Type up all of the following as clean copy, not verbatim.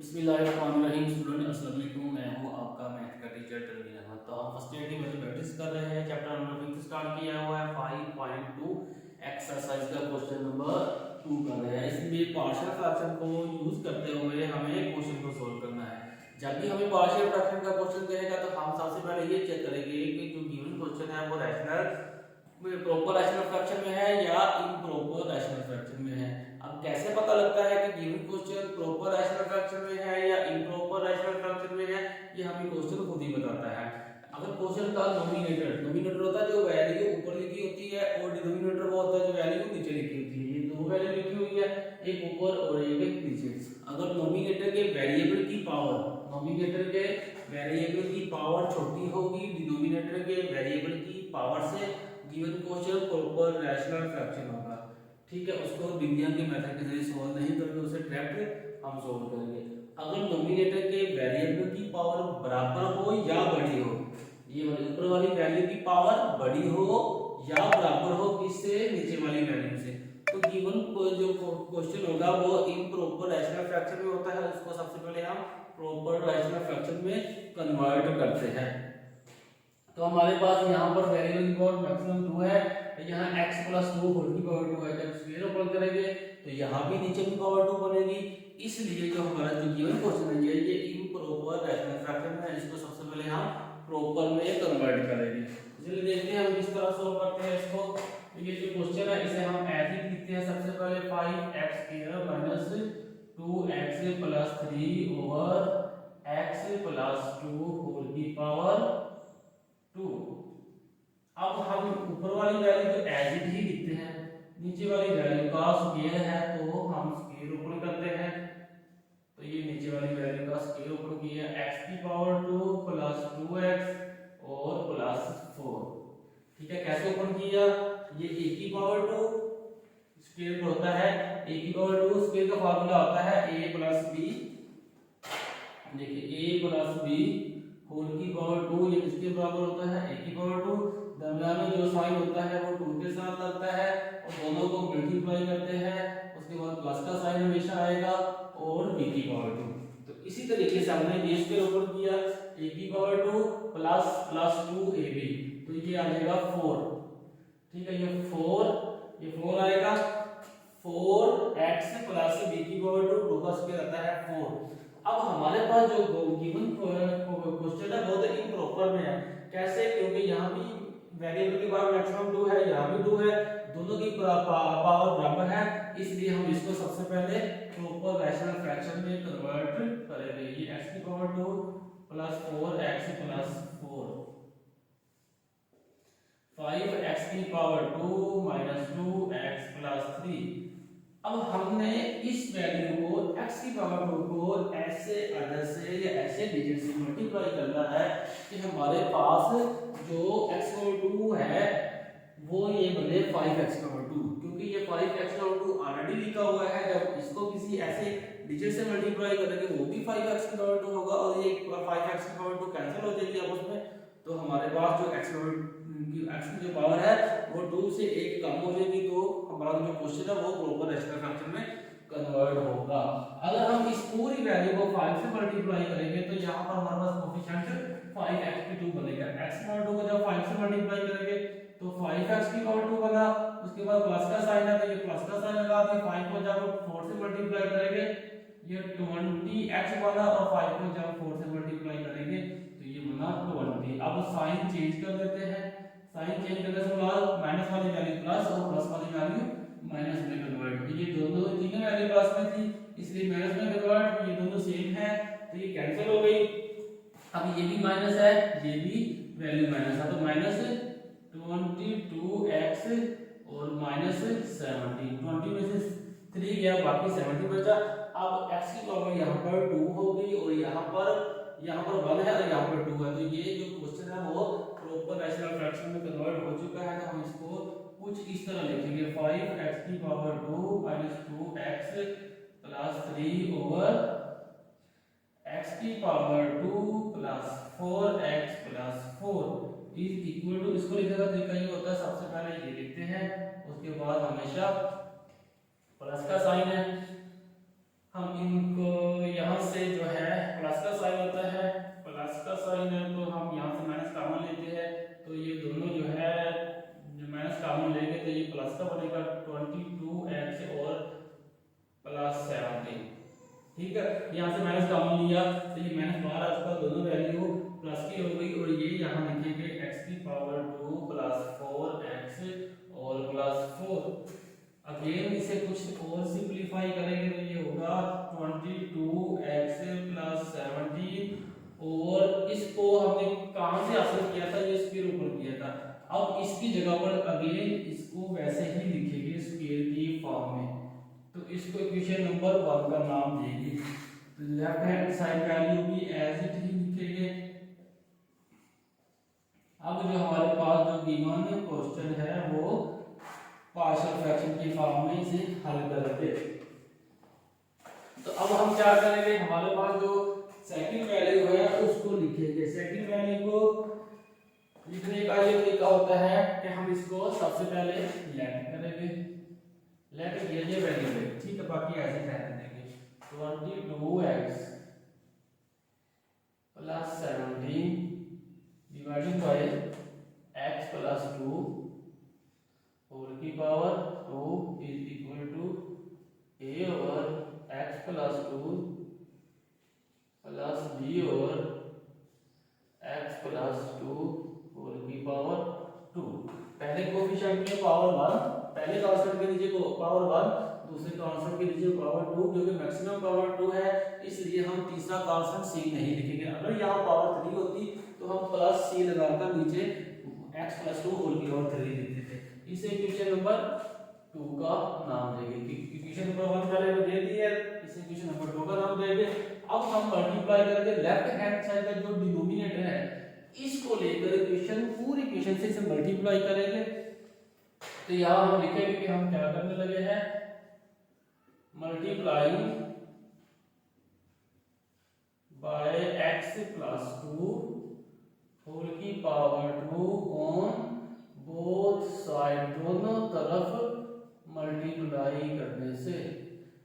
बिस्मिल्लाहिर्रहमानिर्रहीम। स्टूडेंट अस्सलाम वालेकुम, मैं हूं आपका मैथ का टीचर तनवीर अहमद। तो हम फर्स्ट ईयर की मैथमेटिक्स कर रहे हैं, चैप्टर नंबर 5 स्टार्ट किया हुआ है 5.2 एक्सरसाइज का क्वेश्चन नंबर 2 कर रहे हैं। इसमें पार्शियल फ्रैक्शन को यूज करते हुए हमें क्वेश्चन को सोल्व करना है। जब भी हमें पार्शियल फ्रैक्शन का क्वेश्चन कहेगा तो हम सबसे पहले ये चेक करेंगे कि जो गिवन क्वेश्चन है वो रैशनल प्रॉपर रैशनल फ्रैक्शन में है या इम्प्रॉपर रैशनल फ्रैक्शन में है। अब कैसे पता लगता है कि given question proper rational fraction में है या इम्प्रॉपर रैशनल फ्रैक्शन में है, ये हमें क्वेश्चन खुद ही बताता है। अगर क्वेश्चन का नोमिनेटर होता है जो वैल्यू ऊपर लिखी होती है और डिनोमिनेटर वो होता है जो वैल्यू नीचे लिखी होती है। ये दो वैल्यू लिखी हुई है, एक ऊपर और एक नीचे। अगर नोमिनेटर के वेरिएबल की पावर छोटी होगी डिनोमिनेटर के वेरिएबल की पावर से, given question proper rational fraction होगा। ठीक है, उसको विज्ञान के मेथड के जरिए सॉल्व नहीं करेंगे, उसे डायरेक्ट हम सॉल्व करेंगे। अगर नोमिनेटर के वेरिएबल की पावर बराबर हो या बड़ी हो, ये ऊपर वाली वैल्यू की पावर बड़ी हो या बराबर हो किससे, नीचे वाली वैल्यू से, तो गिवन जो क्वेश्चन होगा वो इम्प्रॉपर रैशनल फ्रैक्शन में होता है। उसको सबसे पहले हम प्रॉपर रैशनल फ्रैक्शन में कन्वर्ट करते हैं। तो हमारे पास यहाँ पर वेरिएबल की पावर मैक्सिमम 2 है, यहाँ x प्लस 2 होल की पावर 2 है। जब स्क्वायर ओपन करेंगे तो यहाँ भी नीचे की पावर 2 बनेगी। इसलिए जो हमारा जो गिवन क्वेश्चन है ये इम्प्रॉपर रैशनल फ्रैक्शन है। इसको सबसे पहले हम प्रॉपर में कन्वर्ट करेंगे। चलिए देखते हैं हम किस तरह सॉल्व करते हैं इसको। तो ये जो क्वेश्चन है इसे हम ऐसे ही लिखते हैं। सबसे पहले 5x² minus 2x plus 3 over x plus 2 whole की पावर 2। अब हम ऊपर वाली वैल्यू तो एज इट ही लिखते हैं, नीचे वाली वैल्यू का स्क्वायर है तो हम स्क्वायर ओपन करते हैं। तो ये नीचे वाली वैल्यू का स्क्वायर ओपन किया, x की पावर 2 प्लस 2x और प्लस 4। ठीक है, कैसे ओपन किया, ये a की पावर 2 स्क्वायर होता है, a की पावर 2 स्क्वायर का फार्मूला होता है a प्लस b। देखिए a प्लस b होल की पावर 2 ये किसके बराबर होता है, a की पावर 2। दरम्यान में जो साइन होता है वो 2 के साथ लगता है और दोनों को मल्टीप्लाई करते हैं, उसके बाद प्लस का साइन हमेशा आएगा और b की पावर 2। तो इसी तरीके से हमने a स्क्वायर ओपन किया, a की पावर 2 प्लस प्लस 2ab, तो ये आ जाएगा 4। ठीक है, ये 4 आएगा, 4x प्लस b की पावर 2 का स्क्वायर आता है 4। अब हमारे पास जो गिवन क्वेश्चन है वो तो इम्प्रॉपर में है। कैसे, क्योंकि यहाँ भी वेरिएबल की पावर मैक्सिमम 2 है, यहाँ भी 2 है, दोनों की पावर बराबर है, इसलिए हम इसको सबसे पहले प्रॉपर रैशनल फ्रैक्शन में कन्वर्ट करेंगे। ये x की power 2 plus 4x plus 4, 5x की पावर 2 माइनस 2x प्लस 3। अब हमने इस वैल्यू को x की पावर 2 को ऐसे अदर से या ऐसे डिजिट से मल्टीप्लाई करना है कि हमारे पास जो x पावर 2 है वो ये बने 5x पावर 2, क्योंकि ये 5x पावर 2 ऑलरेडी लिखा हुआ है। जब इसको किसी ऐसे डिजिट से मल्टीप्लाई करेंगे वो भी 5x की पावर 2 होगा और ये 5x की पावर 2 कैंसिल हो जाएगी आपस में। तो हमारे पास जो x की जो पावर है वो 2 से 1 कम हो जाएगी, तो हमारा जो क्वेश्चन है वो प्रॉपर रैशनल फ्रैक्शन में कन्वर्ट होगा। अगर हम इस पूरी वैल्यू को 5 से मल्टीप्लाई करेंगे तो यहाँ पर हमारे पास कोएफिशिएंट 5x2 बनेगा। x की पावर 2 को जब 5 से मल्टीप्लाई करेंगे तो 5x की पावर 2 बना, उसके बाद प्लस का साइन है तो ये प्लस का साइन लगा दिया, 5 को जब 4 से मल्टीप्लाई करेंगे ये 20x बना और 5 को जब 4 से मल्टीप्लाई करेंगे तो ये बना 20। अब साइन चेंज कर देते हैं, साइन चेंज करने से बाद माइनस वाली वैल्यू प्लस और प्लस वाली वैल्यू माइनस में कन्वर्ट हुई। ये दोनों तीनों वैल्यू प्लस में थी इसलिए माइनस में कन्वर्ट, ये दोनों सेम है तो ये कैंसिल हो गई। अब ये भी माइनस है, ये भी वैल्यू माइनस है, तो माइनस 22x और माइनस 17, 20 में से 3 गया बाकी 70 बचा। अब x की पावर यहाँ पर 2 हो गई और यहाँ पर 1 है और यहाँ पर 2 है, तो ये जो क्वेश्चन है वो प्रॉपर रैशनल फ्रैक्शन में कन्वर्ट हो चुका है। तो हम इसको कुछ इस तरह लिखेंगे, 5x की power 2 minus 2x plus 3 over x की power 2 plus 4x plus 4 is equal to, इसको लिखेगा तरीका ये होता है, सबसे पहले ये लिखते हैं, उसके बाद हमेशा प्लस का साइन है, हम इनको यहाँ से जो ठीक है, यहाँ से माइनस कॉमन लिया तो ये माइनस बाहर आ चुका, दोनों वैल्यू प्लस की हो गई और ये यहाँ लिखेंगे x की पावर 2 प्लस 4x और प्लस 4। अगेन इसे कुछ और सिंपलीफाई करेंगे तो ये होगा 22x प्लस 17 और इसको हमने कहाँ से हासिल किया था, ये स्क्वायर ऊपर किया था। अब इसकी जगह पर अगेन इसको वैसे ही लिखेंगे स्क्वायर की फॉर्म में, तो इसको इक्वेशन नंबर 1 का नाम देंगे। लेफ्ट हैंड साइड वैल्यू भी एज इट ही लिखेंगे। अब जो हमारे पास जो गिवन क्वेश्चन है वो पार्शियल फ्रैक्शन की फॉर्म में इसे हल करेंगे। तो अब हम क्या करेंगे, हमारे पास जो सेकंड वैल्यू है उसको लिखेंगे। सेकंड वैल्यू को लिखने का ये तरीका होता है कि हम इसको सबसे पहले लेट करेंगे, लेट ये वैल्यू है, ठीक है, बाकी ऐसे रहने देंगे। 22x plus 17 divided by x plus 2 whole की power 2 is equal to a over x plus 2 plus b over x plus 2 whole की पावर 2। पहले कोफिशिएंट में पावर 1, पहले कांस्टेंट के नीचे को पावर 1, दूसरे कांस्टेंट के नीचे पावर 2, क्योंकि मैक्सिमम पावर 2 है इसलिए हम तीसरा कांस्टेंट c नहीं लिखेंगे। अगर यहाँ पावर 3 होती तो हम प्लस c लगाकर नीचे x प्लस 2 होल की पावर 3 लिखते थे। इसे इक्वेशन नंबर 2 का नाम देंगे। इक्वेशन नंबर 1 पहले में दे दी है, इसे इक्वेशन नंबर 2 का नाम देंगे। अब हम मल्टीप्लाई करेंगे लेफ्ट हैंड साइड का जो डिनोमिनेटर है इसको लेकर इक्वेशन पूरी इक्वेशन से इसे मल्टीप्लाई करेंगे। तो यहां हम लिखेंगे कि हम क्या करने लगे हैं, multiplying by x plus 2 whole की पावर 2 ऑन बोथ साइड, दोनों तरफ मल्टीप्लाई करने से।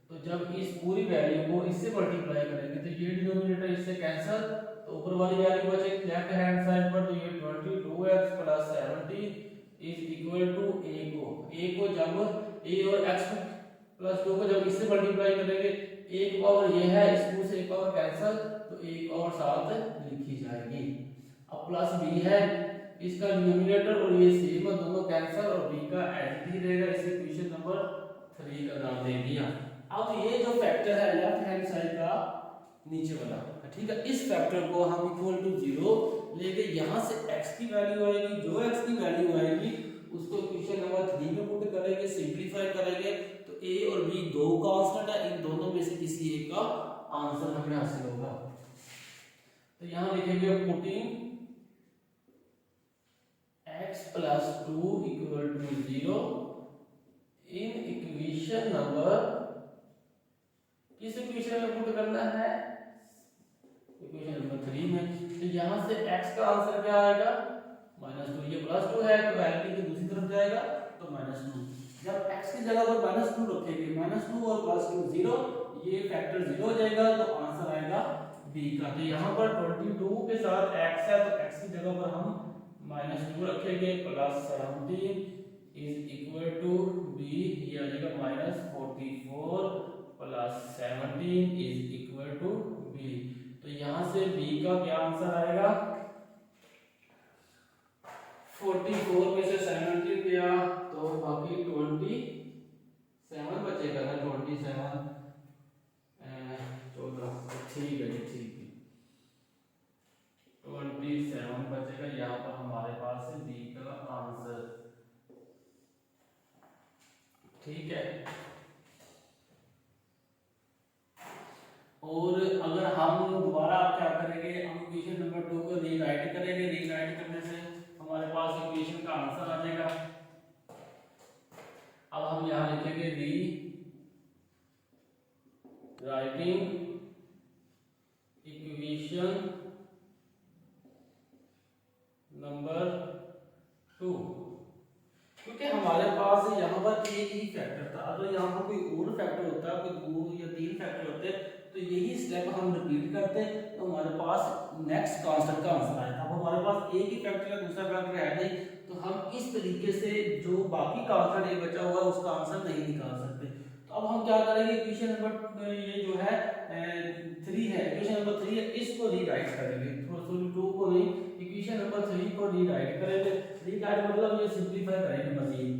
तो जब इस पूरी वैल्यू को इससे मल्टीप्लाई करेंगे तो ये डिनोमिनेटर इससे कैंसिल, तो ऊपर वाली वैल्यू बचेगी लेफ्ट हैंड साइड पर, तो ये 22x plus 17 is equal to a को जब a और x प्लस 2 को जब इससे मल्टीप्लाई करेंगे, एक पावर ये है, इसमें से एक पावर कैंसिल, तो एक और साथ लिखी जाएगी। अब प्लस b है, इसका डिनोमिनेटर और ये सेम है, दोनों कैंसिल और b का एज ही रहेगा, इसे इक्वेशन नंबर 3 का नाम दे दिया। अब ये जो फैक्टर है लेफ्ट हैंड साइड का नीचे वाला, ठीक है, इस फैक्टर को हम इक्वल टू 0 लेके यहां से x की वैल्यू आएगी, जो x की वैल्यू आएगी उसको इक्वेशन नंबर 3 में पुट करेंगे, सिंपलीफाई करेंगे, तो a और b दो कांस्टेंट है, इन दोनों में से किसी एक का आंसर हमें हासिल होगा। तो यहां लिखेंगे putting x plus 2 equal to 0 in equation number, किस इक्वेशन में पुट करना है, इक्वेशन नंबर 3 में। तो यहां से x का आंसर क्या आएगा, -2, ये +2 है तो वैल्यू की दूसरी तरफ जाएगा तो -2। जब x की जगह पर -2 रखेंगे, -2 और +2 0, ये फैक्टर 0 हो जाएगा तो आंसर आएगा b का। तो यहां पर 22 के साथ x है तो x की जगह पर हम -2 रखेंगे, plus 17 is equal to b, ये आ जाएगा -44 plus 17 is equal to b। तो यहां से b का क्या आंसर आएगा, 44 में से 17 गया तो बाकी 27 बचेगा ना, 27 14, ठीक है जी, ठीक है, 27 बचेगा, यहाँ पर हमारे पास है बी का आंसर, ठीक है। और अगर हम दोबारा क्या करेंगे, हम इक्वेशन नंबर 2 को रीराइट करेंगे, रीराइट करने से हमारे पास इक्वेशन का आंसर आ जाएगा। अब हम यहाँ लिखेंगे री राइटिंग इक्वेशन नंबर 2, क्योंकि हमारे पास यहाँ पर एक ही फैक्टर था। अगर यहाँ पर कोई और फैक्टर होता है, कोई 2 या 3 फैक्टर होते तो यही स्टेप हम रिपीट करते तो हमारे पास नेक्स्ट कांस्टेंट का आंसर आया था। अब हमारे पास एक ही फैक्टर है, दूसरा फैक्टर है नहीं, तो हम इस तरीके से जो बाकी कांस्टेंट एक बचा हुआ उसका आंसर नहीं निकाल सकते। तो अब हम क्या करेंगे, इक्वेशन नंबर ये जो है 3 है, इक्वेशन नंबर 3 है, इसको रीराइट करेंगे, सॉरी 2 को नहीं, इक्वेशन नंबर 3 को रीराइट करेंगे। रीराइट मतलब ये सिंपलीफाई करेंगे मजीद।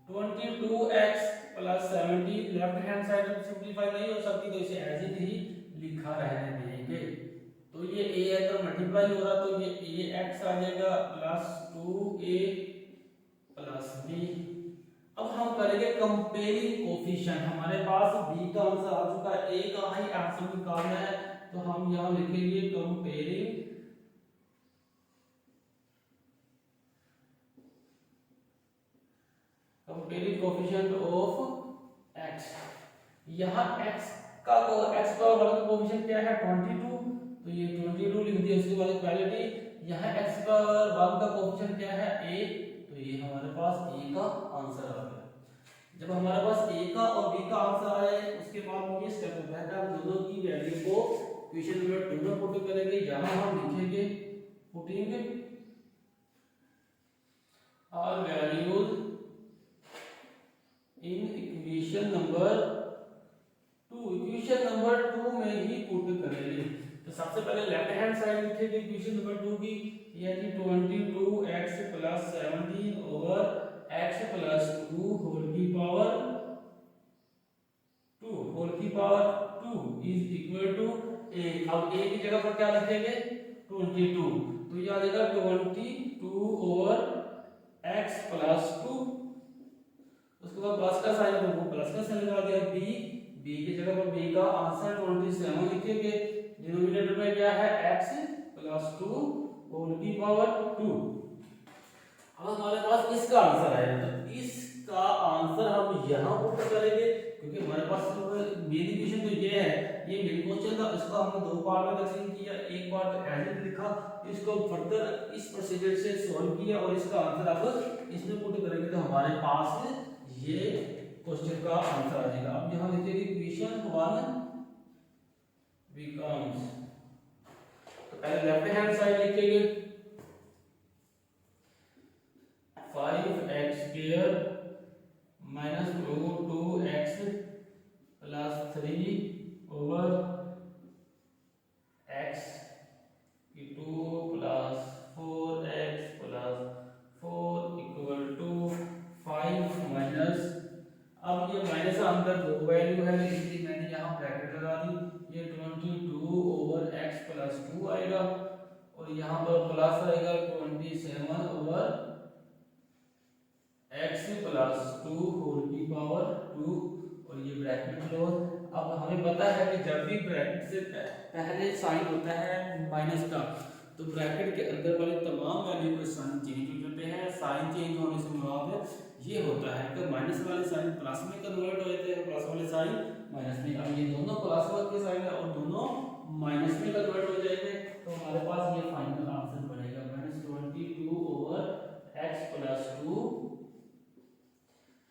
22x plus 17 left hand side simplify नहीं हो सकती तो इसे एज इट ही लिखा रहने देंगे। तो ये a है तो मल्टीप्लाई हो रहा तो ये ax आ जाएगा प्लस 2a प्लस b। अब हम करेंगे कंपेयरिंग कोफिशिएंट, हमारे पास b का आंसर आ चुका है, a का ही आंसर निकालना है, तो हम यहां लिखेंगे कंपेयरिंग कोफिशिएंट ऑफ x। यहां x का वर्ग कोफिशिएंट क्या है 22, तो ये 22 लिख दिया, उसके बाद इक्वालिटी, यहां x का वर्ग का कोफिशिएंट क्या है a, तो ये हमारे पास a का आंसर आ गया। जब हमारे पास a का और b का आंसर आया है उसके बाद ये स्टेप होता है कि हम दोनों की वैल्यू को इक्वेशन नंबर 2 में पुट करेंगे। यहां हम लिखेंगे putting our values in equation number 2, equation number 2 में ही पुट करेंगे। तो सबसे पहले लेफ्ट हैंड साइड लिखेंगे इक्वेशन नंबर 2 की, यानी 22x plus 17 over x plus 2 whole की power 2 is equal to a। अब a की जगह पर क्या लिखेंगे 22, तो ये आ जाएगा 22 ओवर x प्लस 2, उसके बाद प्लस का साइन, तो वो प्लस का साइन लगा दिया, b की जगह पर b का आंसर 27 लिखेंगे, डिनोमिनेटर में क्या है x प्लस 2 होल की पावर 2। अब हमारे पास इसका आंसर आया, तो इसका आंसर हम यहां पुट करेंगे क्योंकि हमारे पास मेन इक्वेशन तो ये है, ये मेन क्वेश्चन था, इसको हमने दो पार्ट में तकसीम किया, एक पार्ट तो एज इट लिखा, इसको फर्दर इस प्रोसीजर से सॉल्व किया और इसका आंसर अब इसमें पुट करेंगे तो हमारे पास ये क्वेश्चन का आंसर आ जाएगा। अब यहां लिखेंगे इक्वेशन 1 becomes, तो पहले लेफ्ट हैंड साइड लिखेंगे 5x square minus 2x plus 3 over x 2 plus 4x plus 4 equal to 5 minus, अब ये माइनस अंदर दो वैल्यू है इसलिए मैंने यहाँ ब्रैकेट लगा दी, ये 22 ओवर x प्लस 2 आएगा और यहाँ पर प्लस आएगा 27 ओवर x प्लस 2 होल की पावर 2 और ये ब्रैकेट क्लोज। अब हमें पता है कि जब भी ब्रैकेट से पहले साइन होता है माइनस का तो ब्रैकेट के अंदर वाले तमाम वैल्यू के साइन चेंज हो जाते हैं। साइन चेंज होने से मुराद ये होता है कि माइनस वाले साइन प्लस में कन्वर्ट हो जाते हैं, प्लस वाले साइन माइनस में। अब ये दोनों प्लस के साइन है और दोनों माइनस में कन्वर्ट हो जाएंगे तो हमारे पास ये फाइनल आंसर बनेगा -22 over x plus 2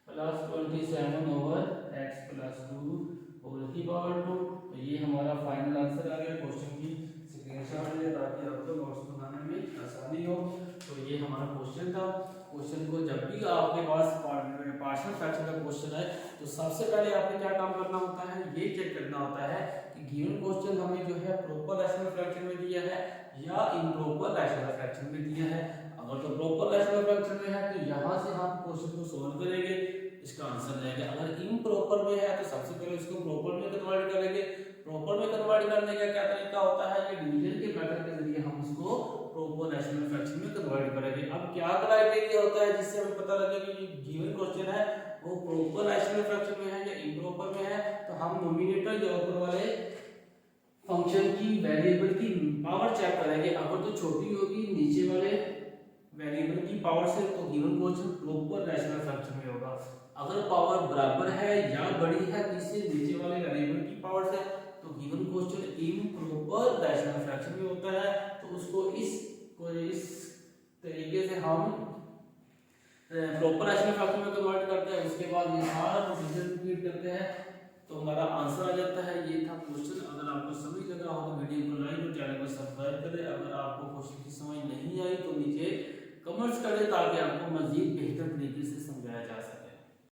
plus 27 over x plus 2 whole की पावर 2। तो ये हमारा फाइनल आंसर आ गया। क्वेश्चन की स्क्रीनशॉट ले ताकि आपको नोट्स बनाने में आसानी हो। तो ये हमारा क्वेश्चन था। क्वेश्चन को जब भी आपके पास पार्शियल फ्रैक्शन का क्वेश्चन है तो सबसे पहले आपको क्या काम करना होता है, ये चेक करना होता है कि गिवन क्वेश्चन हमें जो है प्रॉपर रैशनल फ्रैक्शन में दिया है या इम्प्रॉपर रैशनल फ्रैक्शन में दिया है। अगर तो प्रॉपर रैशनल फ्रैक्शन में है तो यहाँ से हम क्वेश्चन को सॉल्व करेंगे, इसका आंसर लेंगे। अगर इम्प्रॉपर में है तो सबसे पहले इसको प्रॉपर में कन्वर्ट करेंगे। प्रॉपर में कन्वर्ट करने का क्या तरीका होता है, ये डिवीजन के मेथड के जरिए हम इसको प्रॉपर रैशनल फ्रैक्शन में कन्वर्ट करेंगे। अब क्या क्राइटेरिया होता है जिससे हमें पता लगे कि गिवन क्वेश्चन है वो प्रॉपर रैशनल फ्रैक्शन में है या इम्प्रॉपर में है, तो हम नोमिनेटर या ऊपर वाले फंक्शन की वेरिएबल की पावर चेक करेंगे। अगर तो छोटी होगी नीचे वाले वेरिएबल की पावर से तो given question proper rational fraction में होगा। अगर पावर बराबर है या बड़ी है किससे, नीचे वाले वेरिएबल की पावर से, तो given question improper rational fraction में होता है। तो उसको इस तरीके से हम प्रॉपर रैशनल फ्रैक्शन में कन्वर्ट करते हैं। उसके बाद ये सारा प्रोसीजर रिपीट करते हैं तो हमारा आंसर आ जाता है। ये था क्वेश्चन। अगर आपको समझ लगा हो तो वीडियो को लाइक और चैनल को सब्सक्राइब करें। अगर आपको क्वेश्चन की समझ नहीं आई तो नीचे कमेंट्स करें ताकि आपको मजीद